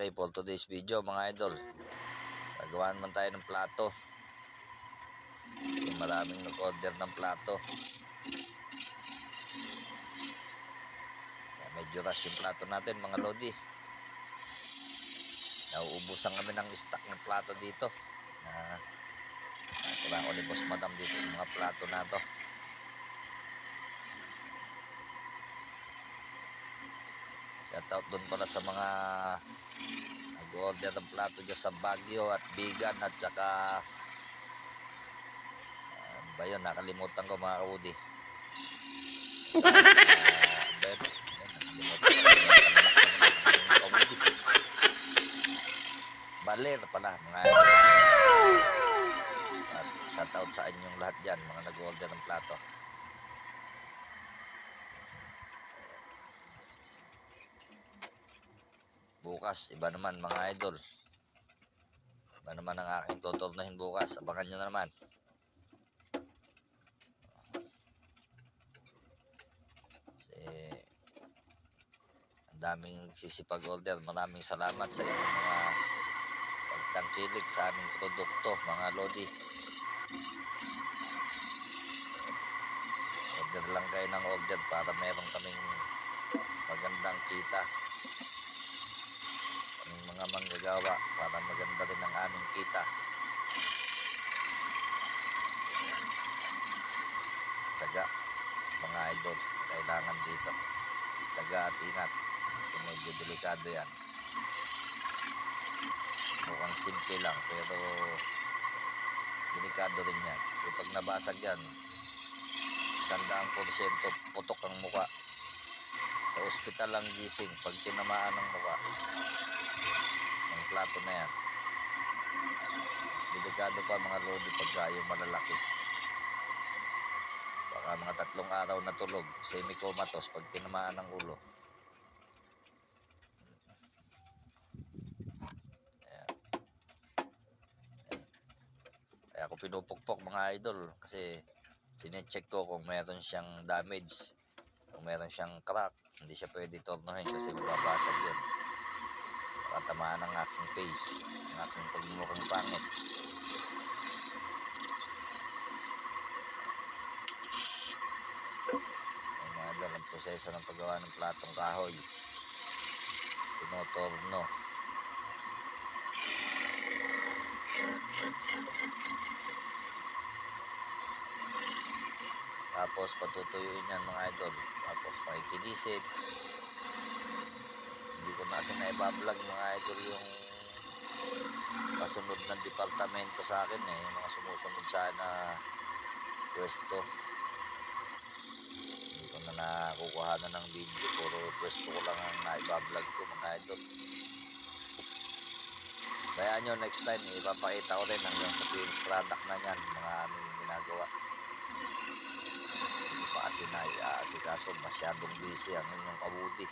Okay, for today's video mga idol, gagawa naman tayo ng plato. Kasi maraming nag-order ng plato. Kaya medyo rush yung plato natin mga lodi. Nauubusan kami ng stock ng plato dito. Kailangan ko ni Boss Madam dito sa mga plato na to. Shoutout doon pala sa mga nag-order ng plato dyan sa Baguio at Bigan at saka ba yun, nakalimutan ko mga kaudi. Baler pala mga idol. At shoutout sa inyong lahat dyan, mga nag-order ng plato. Bukas, iba naman mga idol. Iba naman ang aking tuturnuhin bukas. Abangan nyo na naman. Kasi ang daming nagsisipag-order. Maraming salamat sa inyong mga pagtangkilik sa aming produkto, mga lodi. Order lang kayo ng order para meron kaming magandang kita. Kaming mga manggagawa para maganda rin ang aming kita. Tsaga, mga idol, kailangan dito. Tsaga at ingat. Kasi medyo delikado yan. Mukhang simple lang pero delikado rin yan. Kasi pag nabasag yan, 100% putok ang muka. Sa ospital lang gising pag tinamaan ng muka ng plato na yan. Mas delikado pa mga lodi pagka yung malalaki. Baka mga 3 araw na tulog, semi-comatose pag tinamaan ng ulo. Ayan. Kaya ako pinupukpok mga idol kasi sinecheck ko kung meron siyang damage, kung meron siyang crack. Hindi siya pwede tornohin kasi mababasag yun. Tatamaan ang aking face, ang aking pagmumukhang pangit. Ay mga idol, ang proseso ng paggawa ng platong kahoy. Tinotorno. Tapos patutuyuin yan mga idol. Tapos pakikinisin. Hindi ko na kasi naibablog mga idol yung kasunod ng departamento sa akin yung mga sumusunod sana pwesto. Hindi ko na nakukuhanan ng video, puro pwesto ko lang ang naibablog ko mga idol. Kaya nyo next time ipapakita ko rin hanggang sa finished product na yan, mga aming ginagawa. Hindi pa kasi naiasikaso, masyadong busy ang inyong kabudi.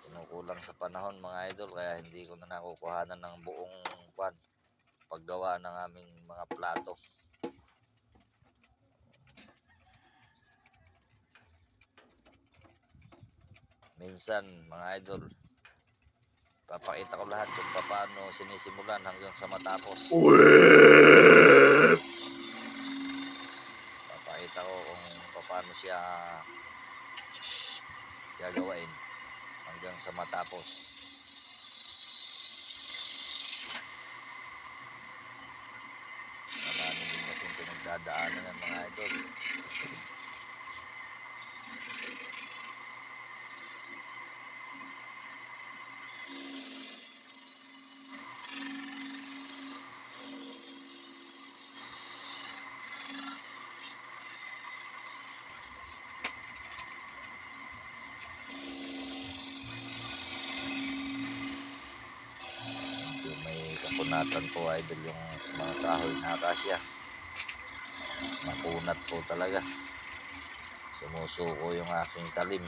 Kinukulang sa panahon mga idol, kaya hindi ko na nakukuhanan ng buong paggawa ng aming mga plato. Minsan mga idol, papakita ko lahat kung paano sinisimulan hanggang sa matapos. Papakita ko kung paano siya gagawain hanggang sa matapos. Marami din kasing pinagdadaanan ng mga idol. Kakunatan po idol yung mga kahoy na akasya. Makunat po talaga. Sumusuko yung aking talim.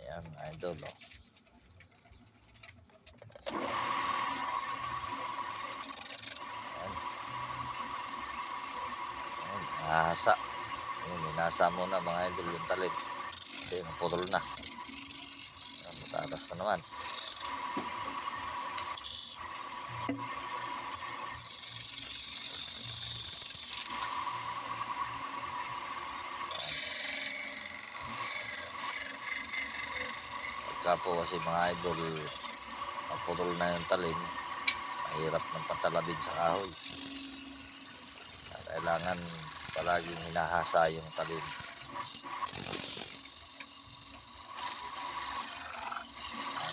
Ayan idol. hinahasa. Yun, hinahasa muna mga idol yung talim. Kasi naputol na. Matatas na naman. Pagka po kasi mga idol, naputol na yung talim, mahirap ng patalabin sa kahoy. Kailangan palaging hinahasa yung talim.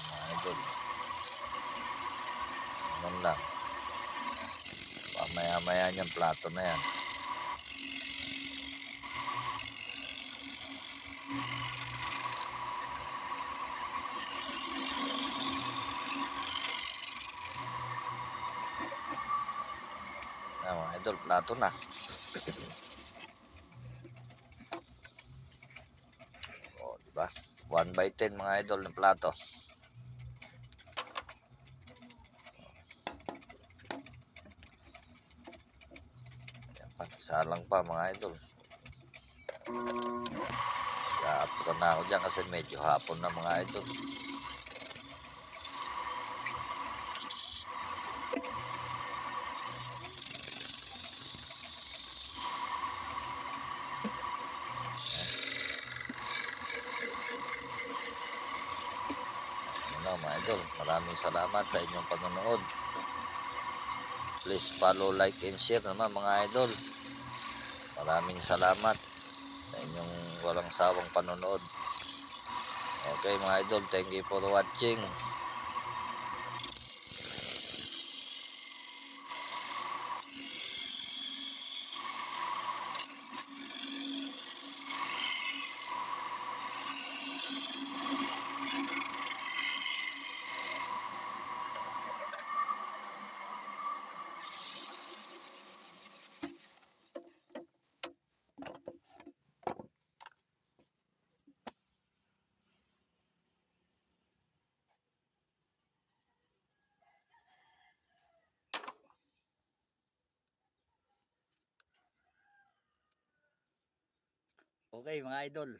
Mga idol, ganun lang. Pamaya-maya niyan, plato na yan. Mga idol, plato na. O, diba? 1/10 mga idol ng plato. Salang pa mga idol. Hapon na ako dyan kasi medyo hapon na mga idol. Mga idol, maraming salamat sa inyong panonood. Please follow, like, and share naman mga idol. Maraming salamat sa inyong walang sawang panonood. Okay mga idol, thank you for watching. Okay mga idol,